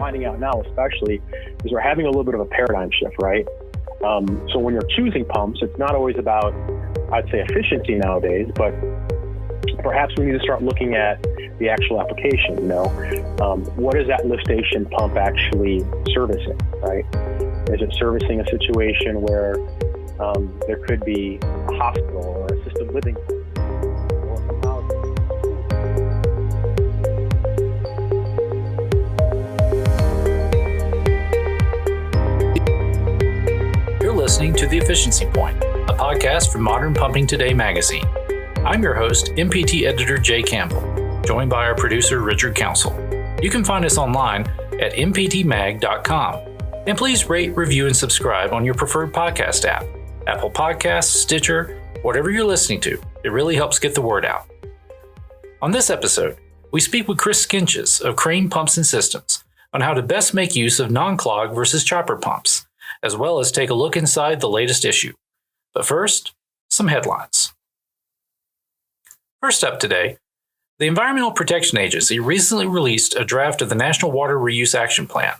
finding out now especially is we're having a little bit of a paradigm shift, right? So when you're choosing pumps, it's not always about, I'd say, efficiency nowadays, but perhaps we need to start looking at the actual application, what is that lift station pump actually servicing, right? Is it servicing a situation where there could be a hospital or assisted living? You're listening to The Efficiency Point, a podcast from Modern Pumping Today magazine. I'm your host, MPT editor Jay Campbell, joined by our producer Richard Council. You can find us online at mptmag.com. And please rate, review, and subscribe on your preferred podcast app, Apple Podcasts, Stitcher, whatever you're listening to. It really helps get the word out. On this episode, we speak with Chris Skinches of Crane Pumps and Systems on how to best make use of non-clog versus chopper pumps, as well as take a look inside the latest issue. But first, some headlines. First up today, the Environmental Protection Agency recently released a draft of the National Water Reuse Action Plan.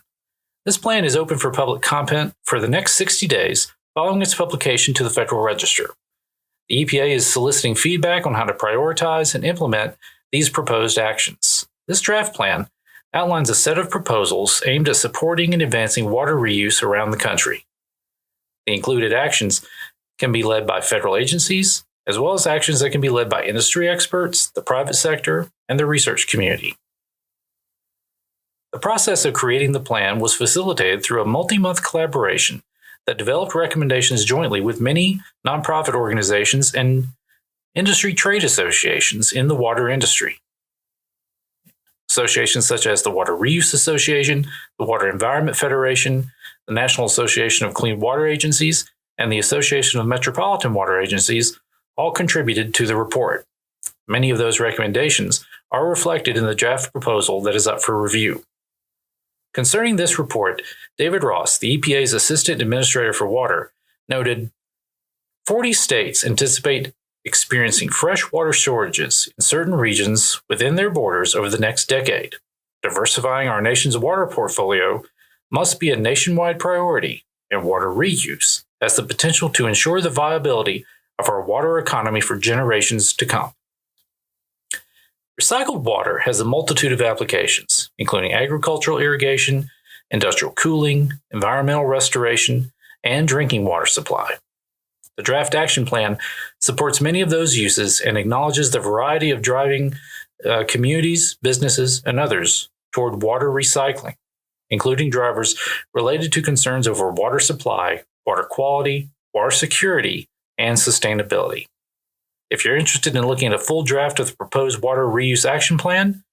This plan is open for public comment for the next 60 days following its publication to the Federal Register. The EPA is soliciting feedback on how to prioritize and implement these proposed actions. This draft plan outlines a set of proposals aimed at supporting and advancing water reuse around the country. The included actions can be led by federal agencies, as well as actions that can be led by industry experts, the private sector, and the research community. The process of creating the plan was facilitated through a multi-month collaboration that developed recommendations jointly with many nonprofit organizations and industry trade associations in the water industry. Associations such as the Water Reuse Association, the Water Environment Federation, the National Association of Clean Water Agencies, and the Association of Metropolitan Water Agencies all contributed to the report. Many of those recommendations are reflected in the draft proposal that is up for review. Concerning this report, David Ross, the EPA's Assistant Administrator for Water, noted 40 states anticipate experiencing fresh water shortages in certain regions within their borders over the next decade. Diversifying our nation's water portfolio must be a nationwide priority, and water reuse has the potential to ensure the viability of our water economy for generations to come. Recycled water has a multitude of applications, including agricultural irrigation, industrial cooling, environmental restoration, and drinking water supply. The draft action plan supports many of those uses and acknowledges the variety of driving communities, businesses, and others toward water recycling, including drivers related to concerns over water supply, water quality, water security, and sustainability. If you're interested in looking at a full draft of the proposed Water Reuse Action Plan,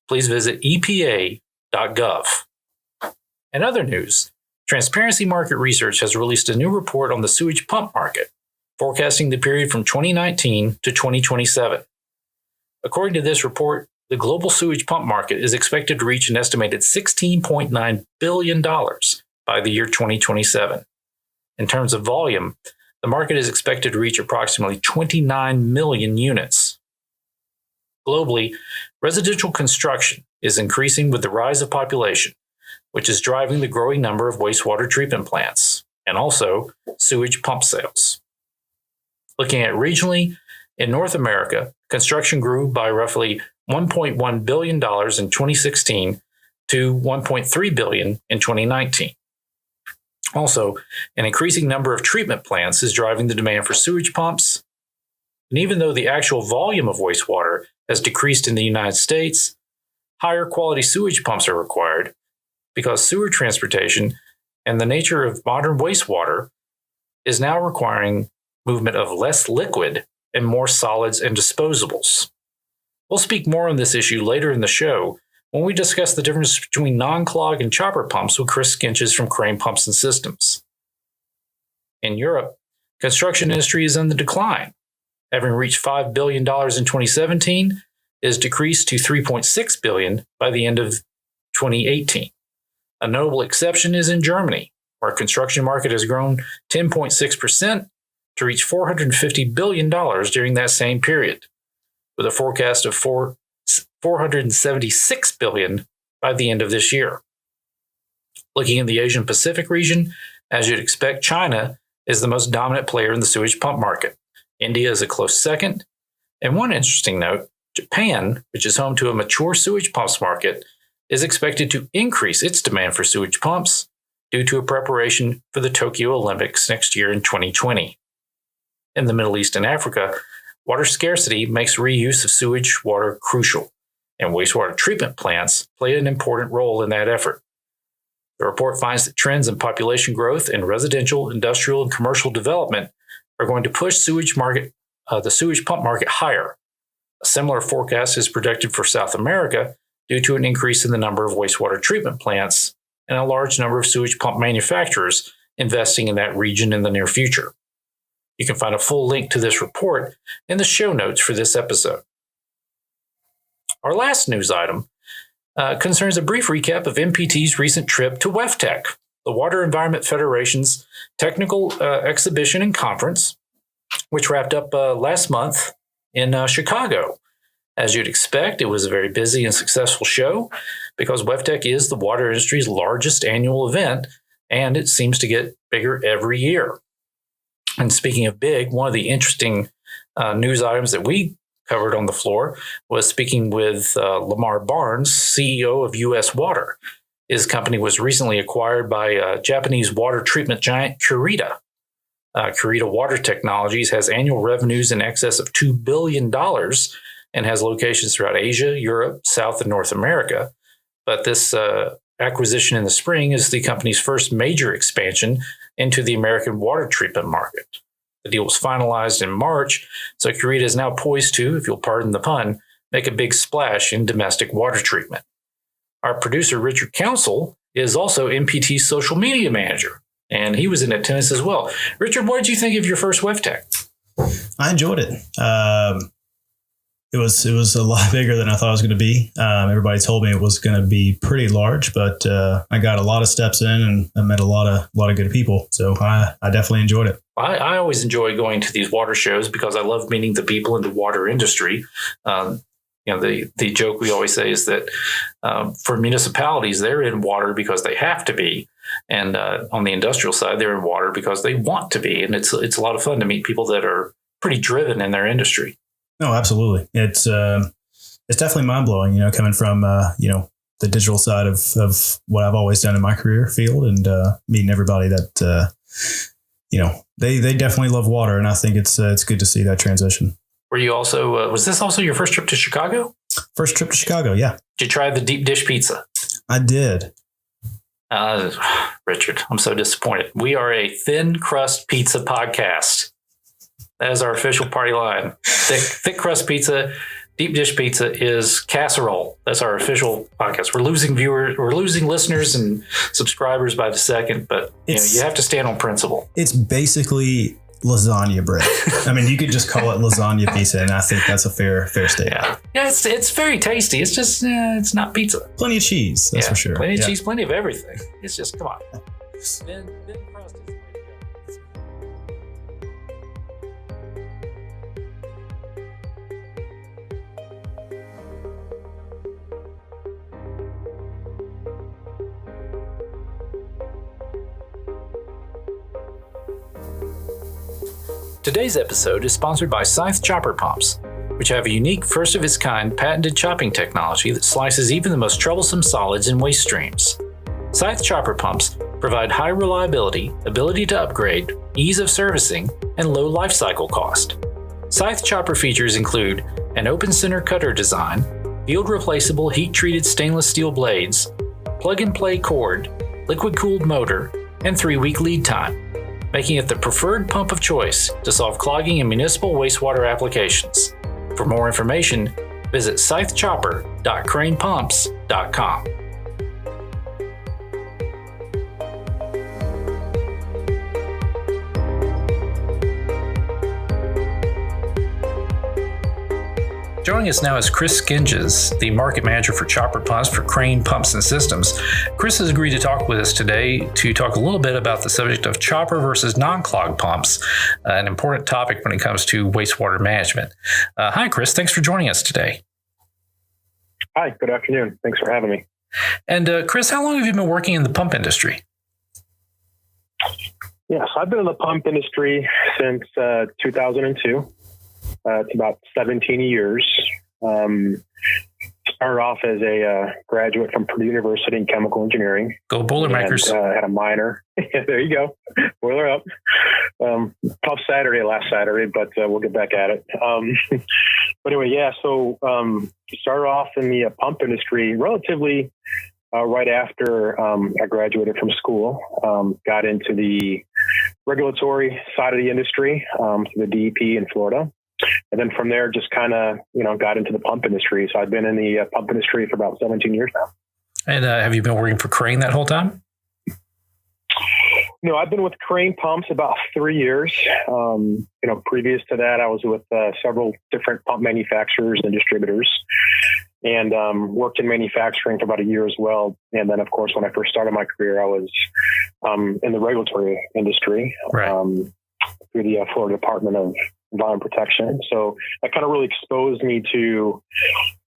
please visit epa.gov. In other news, Transparency Market Research has released a new report on the sewage pump market, forecasting the period from 2019 to 2027. According to this report, the global sewage pump market is expected to reach an estimated $16.9 billion by the year 2027. In terms of volume, the market is expected to reach approximately 29 million units. Globally, residential construction is increasing with the rise of population, which is driving the growing number of wastewater treatment plants, and also sewage pump sales. Looking at regionally, in North America, construction grew by roughly $1.1 billion in 2016 to $1.3 billion in 2019. Also, an increasing number of treatment plants is driving the demand for sewage pumps. And even though the actual volume of wastewater has decreased in the United States, higher quality sewage pumps are required because sewer transportation and the nature of modern wastewater is now requiring movement of less liquid and more solids and disposables. We'll speak more on this issue later in the show when we discuss the difference between non-clog and chopper pumps with Chris Skinches from Crane Pumps and Systems. In Europe, construction industry is on the decline. Having reached $5 billion in 2017, it has decreased to $3.6 billion by the end of 2018. A notable exception is in Germany, where the construction market has grown 10.6% to reach $450 billion during that same period, with a forecast of $476 billion by the end of this year. Looking in the Asian Pacific region, as you'd expect, China is the most dominant player in the sewage pump market. India is a close second. And one interesting note, Japan, which is home to a mature sewage pumps market, is expected to increase its demand for sewage pumps due to a preparation for the Tokyo Olympics next year in 2020. In the Middle East and Africa, water scarcity makes reuse of sewage water crucial, and wastewater treatment plants play an important role in that effort. The report finds that trends in population growth and residential, industrial, and commercial development are going to push the sewage pump market higher. A similar forecast is projected for South America due to an increase in the number of wastewater treatment plants and a large number of sewage pump manufacturers investing in that region in the near future. You can find a full link to this report in the show notes for this episode. Our last news item concerns a brief recap of MPT's recent trip to WEFTEC, the Water Environment Federation's technical exhibition and conference, which wrapped up last month in Chicago. As you'd expect, it was a very busy and successful show because WEFTEC is the water industry's largest annual event, and it seems to get bigger every year. And speaking of big, one of the interesting news items that we covered on the floor was speaking with Lamar Barnes, CEO of U.S. Water. His company was recently acquired by Japanese water treatment giant Kurita. Kurita Water Technologies has annual revenues in excess of $2 billion and has locations throughout Asia, Europe, South, and North America. But this acquisition in the spring is the company's first major expansion into the American water treatment market. The deal was finalized in March, so Kurita is now poised to, if you'll pardon the pun, make a big splash in domestic water treatment. Our producer, Richard Council, is also MPT's social media manager, and he was in attendance as well. Richard, what did you think of your first WEFTEC? I enjoyed it. It was a lot bigger than I thought it was going to be. Everybody told me it was going to be pretty large, but I got a lot of steps in and I met a lot of good people. So I definitely enjoyed it. I always enjoy going to these water shows because I love meeting the people in the water industry. The joke we always say is that for municipalities, they're in water because they have to be. And on the industrial side, they're in water because they want to be. And it's a lot of fun to meet people that are pretty driven in their industry. No, absolutely. It's definitely mind blowing, coming from, the digital side of what I've always done in my career field and meeting everybody that, they definitely love water. And I think it's good to see that transition. Were you also, was this also your first trip to Chicago? First trip to Chicago, yeah. Did you try the deep dish pizza? I did. Richard, I'm so disappointed. We are a thin crust pizza podcast. That is our official party line. Thick crust pizza, deep dish pizza is casserole. That's our official podcast. We're losing listeners and subscribers by the second, but you have to stand on principle. It's basically lasagna bread. I mean, you could just call it lasagna pizza, and I think that's a fair statement. Yeah, it's very tasty. It's just it's not pizza. Plenty of cheese, that's for sure. Plenty of cheese, plenty of everything. It's just come on. Thin crust is the way to go. Today's episode is sponsored by Scythe Chopper Pumps, which have a unique, first-of-its-kind patented chopping technology that slices even the most troublesome solids in waste streams. Scythe Chopper Pumps provide high reliability, ability to upgrade, ease of servicing, and low life cycle cost. Scythe Chopper features include an open center cutter design, field-replaceable heat-treated stainless steel blades, plug-and-play cord, liquid-cooled motor, and 3-week lead time, making it the preferred pump of choice to solve clogging in municipal wastewater applications. For more information, visit scythechopper.cranepumps.com. Joining us now is Chris Skinges, the market manager for chopper pumps for Crane Pumps and Systems. Chris has agreed to talk with us today to talk a little bit about the subject of chopper versus non-clog pumps, an important topic when it comes to wastewater management. Hi, Chris. Thanks for joining us today. Hi, good afternoon. Thanks for having me. And Chris, how long have you been working in the pump industry? Yes, I've been in the pump industry since 2002. It's about 17 years. Started off as a graduate from Purdue University in chemical engineering. Go Boilermakers. Had a minor. There you go. Boiler up. Tough Saturday last Saturday, but we'll get back at it. But anyway, yeah, so started off in the pump industry relatively right after I graduated from school. Got into the regulatory side of the industry, to the DEP in Florida. And then from there, just kind of, got into the pump industry. So I've been in the pump industry for about 17 years now. And have you been working for Crane that whole time? No, I've been with Crane Pumps about 3 years. Previous to that, I was with several different pump manufacturers and distributors, and worked in manufacturing for about a year as well. And then, of course, when I first started my career, I was in the regulatory industry, right, through the Florida Department of Environmental Protection. So that kind of really exposed me to,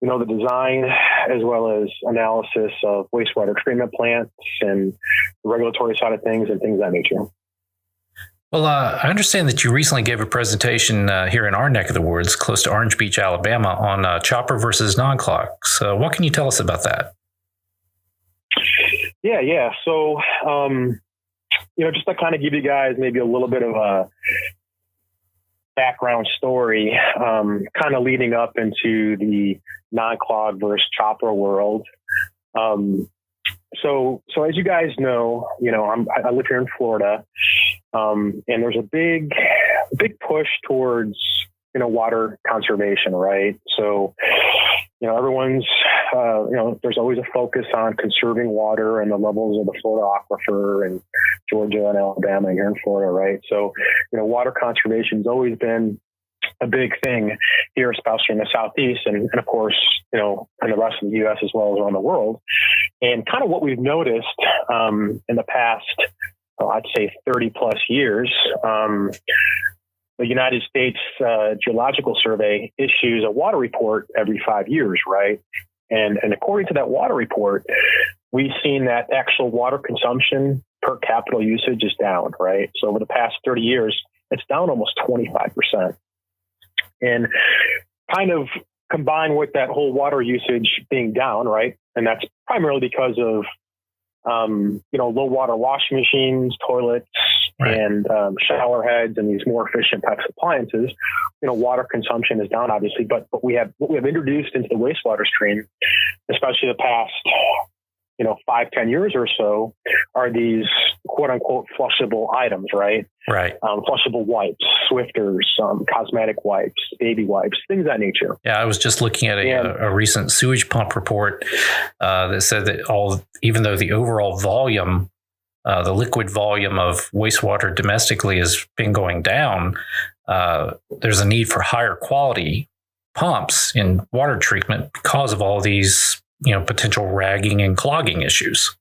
the design as well as analysis of wastewater treatment plants and the regulatory side of things and things of that nature. Well, I understand that you recently gave a presentation here in our neck of the woods, close to Orange Beach, Alabama, on chopper versus non-clog. So what can you tell us about that? Yeah. So, just to kind of give you guys maybe a little bit of a background story, kind of leading up into the non-clog versus chopper world. So as you guys know, I live here in Florida, and there's a big push towards, water conservation, right? So, everyone's, there's always a focus on conserving water and the levels of the Florida aquifer and Georgia and Alabama and here in Florida, right? So, water conservation has always been a big thing here, especially in the Southeast and of course, in the rest of the U.S. as well as around the world. And kind of what we've noticed in the past, I'd say 30 plus years, the United States Geological Survey issues a water report every 5 years, right? And according to that water report, we've seen that actual water consumption per capita usage is down, right? So over the past 30 years, it's down almost 25%. And kind of combined with that whole water usage being down, right? And that's primarily because of, low water washing machines, toilets, right, and shower heads and these more efficient types of appliances. Water consumption is down, obviously, but what we have introduced into the wastewater stream, especially the past, 5-10 years or so, are these quote unquote flushable items, right? Right. Flushable wipes, Swifters, cosmetic wipes, baby wipes, things of that nature. Yeah, I was just looking at a recent sewage pump report that said that even though the overall volume, the liquid volume of wastewater domestically has been going down, there's a need for higher quality pumps in water treatment because of all these, potential ragging and clogging issues.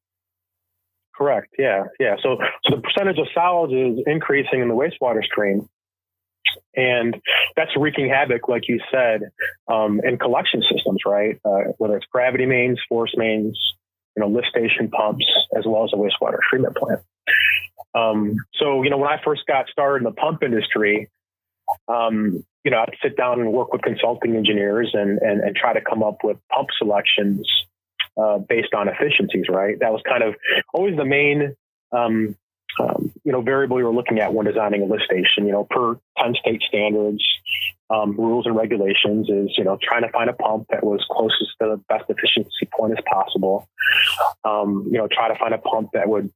Correct. Yeah. So the percentage of solids is increasing in the wastewater stream, and that's wreaking havoc, like you said, in collection systems, right? Whether it's gravity mains, force mains, lift station pumps, as well as a wastewater treatment plant. So when I first got started in the pump industry, I'd sit down and work with consulting engineers and try to come up with pump selections based on efficiencies, right? That was kind of always the main, variable we were looking at when designing a lift station, per 10 state standards, rules and regulations is, trying to find a pump that was closest to the best efficiency point as possible. Try to find a pump that would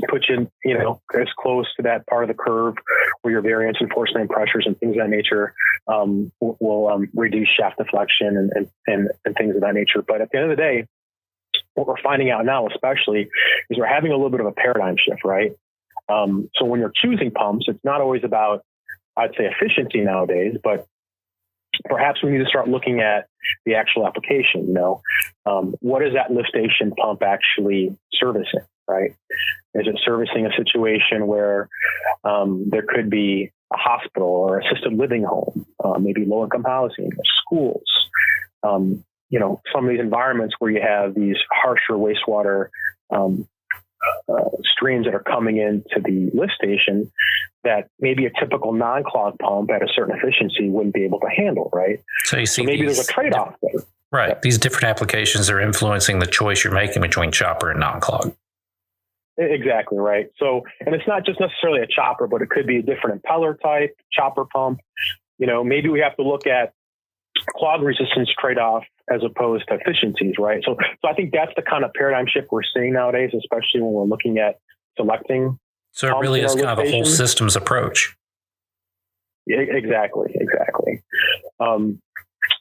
put you, as close to that part of the curve where your variance and force main pressures and things of that nature will reduce shaft deflection and things of that nature. But at the end of the day, what we're finding out now, especially, is we're having a little bit of a paradigm shift, right? So when you're choosing pumps, it's not always about, I'd say, efficiency nowadays, but perhaps we need to start looking at the actual application. What is that lift station pump actually servicing, right? Is it servicing a situation where there could be a hospital or assisted living home, maybe low-income housing, or schools? some of these environments where you have these harsher wastewater streams that are coming into the lift station that maybe a typical non-clog pump at a certain efficiency wouldn't be able to handle, right? So you see, maybe there's a trade-off there. Right. Yep. These different applications are influencing the choice you're making between chopper and non-clog. Exactly right. So, and it's not just necessarily a chopper, but it could be a different impeller type, chopper pump. Maybe we have to look at clog resistance trade-off as opposed to efficiencies, right? So I think that's the kind of paradigm shift we're seeing nowadays, especially when we're looking at selecting. So it really is kind of a whole systems approach. Yeah, exactly.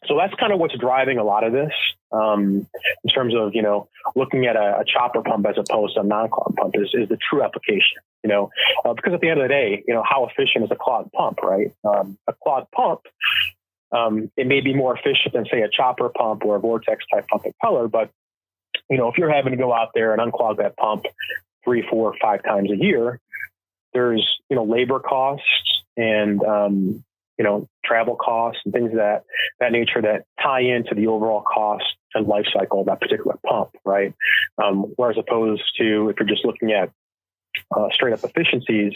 So that's kind of what's driving a lot of this in terms of, looking at a chopper pump as opposed to a non-clog pump is the true application, because at the end of the day, how efficient is a clog pump, right? A clog pump, it may be more efficient than, say, a chopper pump or a vortex type pump impeller. But, if you're having to go out there and unclog that pump 3, 4, 5 times a year, there's, labor costs and, travel costs and things of that nature that tie into the overall cost and life cycle of that particular pump, right? Whereas opposed to if you're just looking at straight up efficiencies,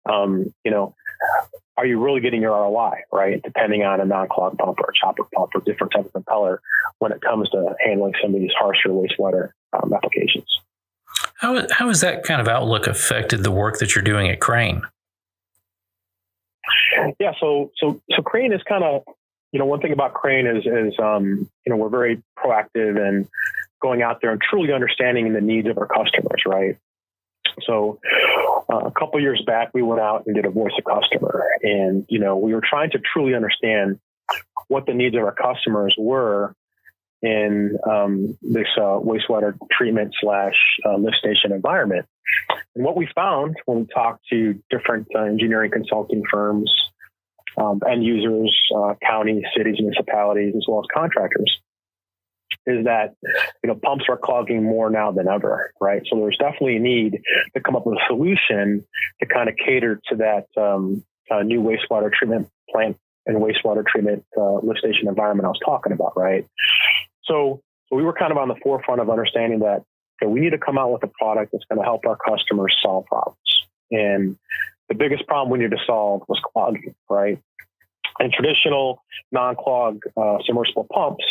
are you really getting your ROI, right? Depending on a non-clog pump or a chopper pump or different type of impeller when it comes to handling some of these harsher wastewater applications. How has that kind of outlook affected the work that you're doing at Crane? Yeah, so Crane is kind of, one thing about Crane is we're very proactive and going out there and truly understanding the needs of our customers, right? So a couple of years back, we went out and did a voice of customer, and we were trying to truly understand what the needs of our customers were in this wastewater treatment / lift station environment. And what we found when we talked to different engineering consulting firms, end users, counties, cities, municipalities, as well as contractors, is that pumps are clogging more now than ever, right? So there's definitely a need to come up with a solution to kind of cater to that new wastewater treatment plant and wastewater treatment lift station environment I was talking about, right? So we were kind of on the forefront of understanding that we need to come out with a product that's going to help our customers solve problems. And the biggest problem we needed to solve was clogging, right? And traditional non-clog submersible pumps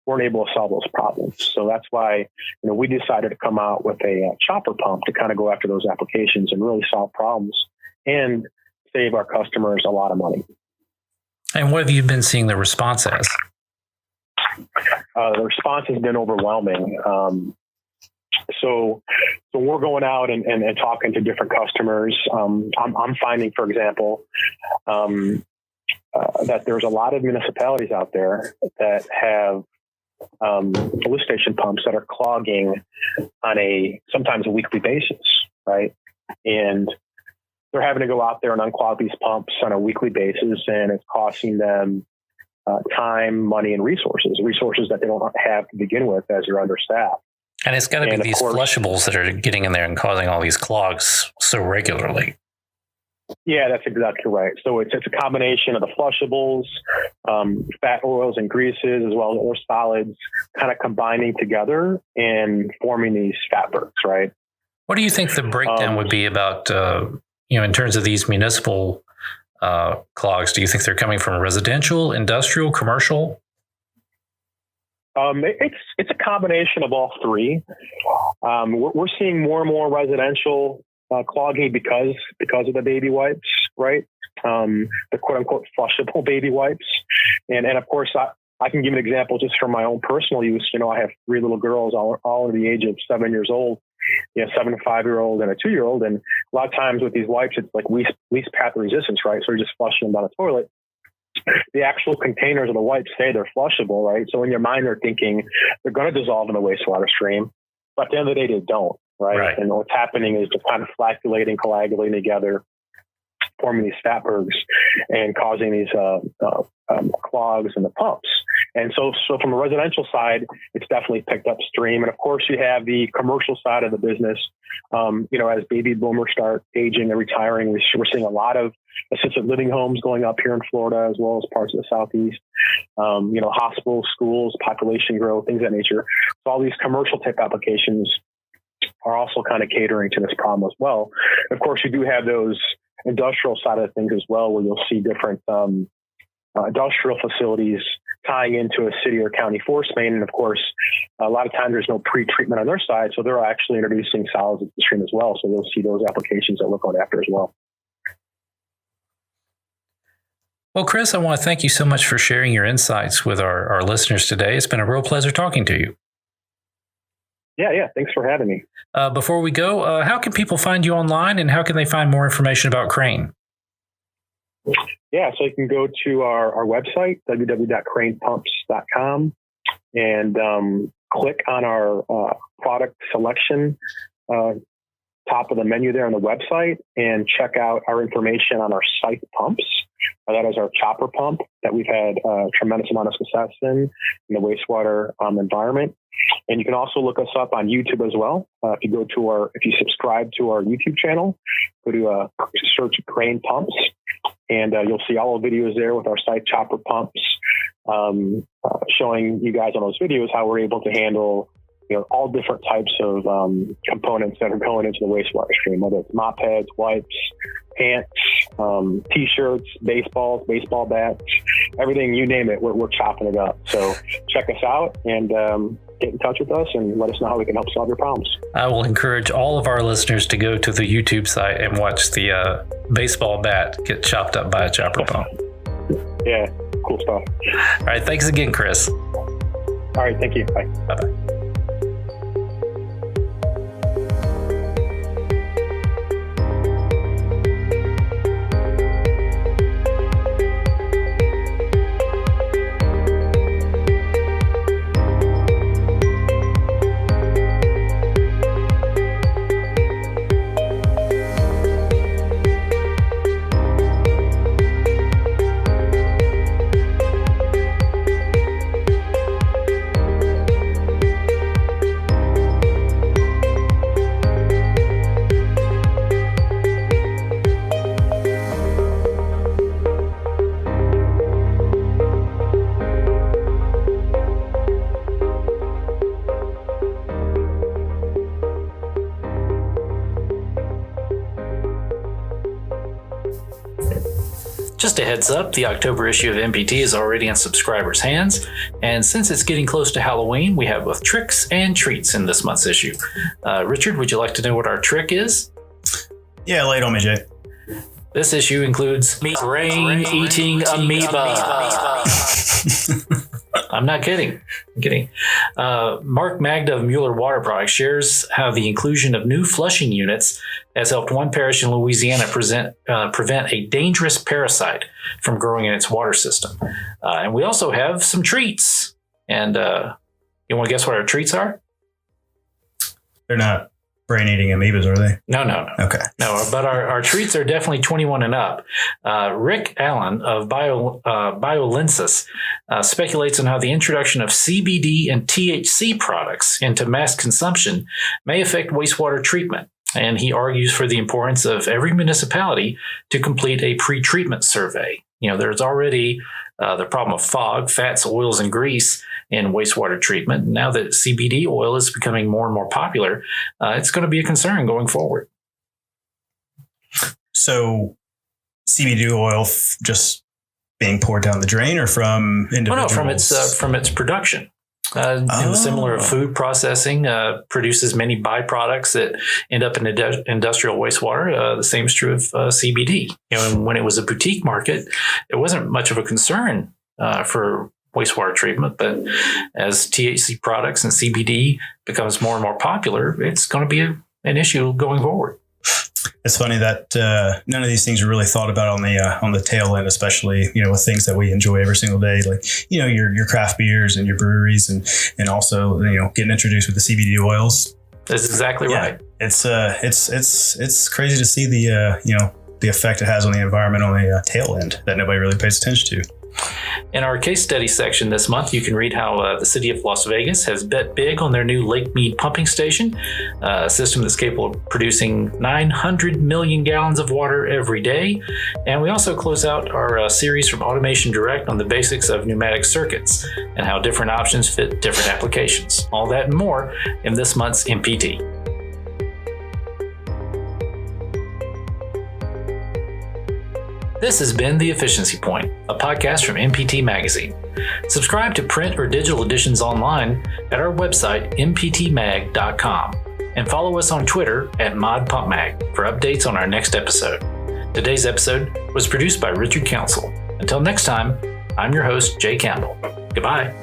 weren't able to solve those problems. So that's why we decided to come out with a chopper pump to kind of go after those applications and really solve problems and save our customers a lot of money. And what have you been seeing the response as? The response has been overwhelming. So we're going out and talking to different customers. I'm finding, for example, that there's a lot of municipalities out there that have lift station pumps that are clogging on sometimes a weekly basis, right? And they're having to go out there and unclog these pumps on a weekly basis, and it's costing them time, money, and resources that they don't have to begin with as you're understaffed. And it's got to be these flushables that are getting in there and causing all these clogs so regularly. Yeah, that's exactly right. So it's a combination of the flushables, fat oils and greases, as well as other solids, kind of combining together and forming these fatbergs, right? What do you think the breakdown would be about, in terms of these municipal clogs? Do you think they're coming from residential, industrial, commercial? It's a combination of all three. We're seeing more and more residential clogging because of the baby wipes, right? The quote unquote flushable baby wipes. And of course, I can give an example just from my own personal use. I have 3 little girls, all under the age of 7 years old, 7 5-year-old and a 2-year-old. And a lot of times with these wipes, it's like least path resistance, right? So you're just flushing them down the toilet. The actual containers of the wipes say they're flushable, right? So in your mind, they're thinking they're going to dissolve in the wastewater stream, but at the end of the day, they don't, right? And what's happening is they're kind of flacculating, coagulating together, forming these fatbergs and causing these clogs in the pumps. And so from a residential side, it's definitely picked up steam. And of course, you have the commercial side of the business. As baby boomers start aging and retiring, we're seeing a lot of assisted living homes going up here in Florida, as well as parts of the Southeast. Hospitals, schools, population growth, things of that nature. So all these commercial type applications are also kind of catering to this problem as well. Of course, you do have those industrial side of things as well, where you'll see different industrial facilities tying into a city or county force main. And of course, a lot of times there's no pre-treatment on their side, so they're actually introducing solids into the stream as well. So you'll see those applications that we're going after as well. Well, Chris, I want to thank you so much for sharing your insights with our listeners today. It's been a real pleasure talking to you. Yeah. Thanks for having me. Before we go, how can people find you online, and how can they find more information about Crane? Yeah, so you can go to our website, www.cranepumps.com, and click on our product selection top of the menu there on the website, and check out our information on our site pumps. That is our chopper pump that we've had a tremendous amount of success in the wastewater environment. And you can also look us up on YouTube as well. If you subscribe to our YouTube channel, go to search Crane Pumps, and you'll see all the videos there with our site chopper pumps, showing you guys on those videos how we're able to handle all different types of components that are going into the wastewater stream, whether it's mop heads, wipes, pants, t-shirts, baseballs, baseball bats, everything, you name it, we're chopping it up. So check us out and get in touch with us and let us know how we can help solve your problems. I will encourage all of our listeners to go to the YouTube site and watch the baseball bat get chopped up by a chopper pump. Yeah, cool stuff. All right, thanks again, Chris. All right, thank you. Bye. Bye-bye. Just a heads up, the October issue of MPT is already in subscribers' hands, and since it's getting close to Halloween, we have both tricks and treats in this month's issue. Richard, would you like to know what our trick is? Yeah, lay it on me, Jay. This issue includes brain-eating amoeba. I'm not kidding. Mark Magda of Mueller Water Products shares how the inclusion of new flushing units has helped one parish in Louisiana prevent a dangerous parasite from growing in its water system. And we also have some treats. And you want to guess what our treats are? They're not brain-eating amoebas, are they? No. Okay. No, but our treats are definitely 21 and up. Rick Allen of BioLensis speculates on how the introduction of CBD and THC products into mass consumption may affect wastewater treatment. And he argues for the importance of every municipality to complete a pre-treatment survey. There's already the problem of fog, fats, oils, and grease in wastewater treatment. Now that CBD oil is becoming more and more popular, it's going to be a concern going forward. So CBD oil just being poured down the drain, or from individuals? Oh, no, from its production. Similar food processing produces many byproducts that end up in industrial wastewater. The same is true of CBD. And when it was a boutique market, it wasn't much of a concern for wastewater treatment. But as THC products and CBD becomes more and more popular, it's going to be an issue going forward. It's funny that none of these things are really thought about on the tail end, especially with things that we enjoy every single day, like your craft beers and your breweries, and also getting introduced with the CBD oils. That's exactly right. It's crazy to see the effect it has on the environment on the tail end that nobody really pays attention to. In our case study section this month, you can read how the city of Las Vegas has bet big on their new Lake Mead pumping station, a system that's capable of producing 900 million gallons of water every day. And we also close out our series from Automation Direct on the basics of pneumatic circuits and how different options fit different applications. All that and more in this month's MPT. This has been The Efficiency Point, a podcast from MPT Magazine. Subscribe to print or digital editions online at our website, mptmag.com, and follow us on Twitter at ModPumpMag for updates on our next episode. Today's episode was produced by Richard Council. Until next time, I'm your host, Jay Campbell. Goodbye.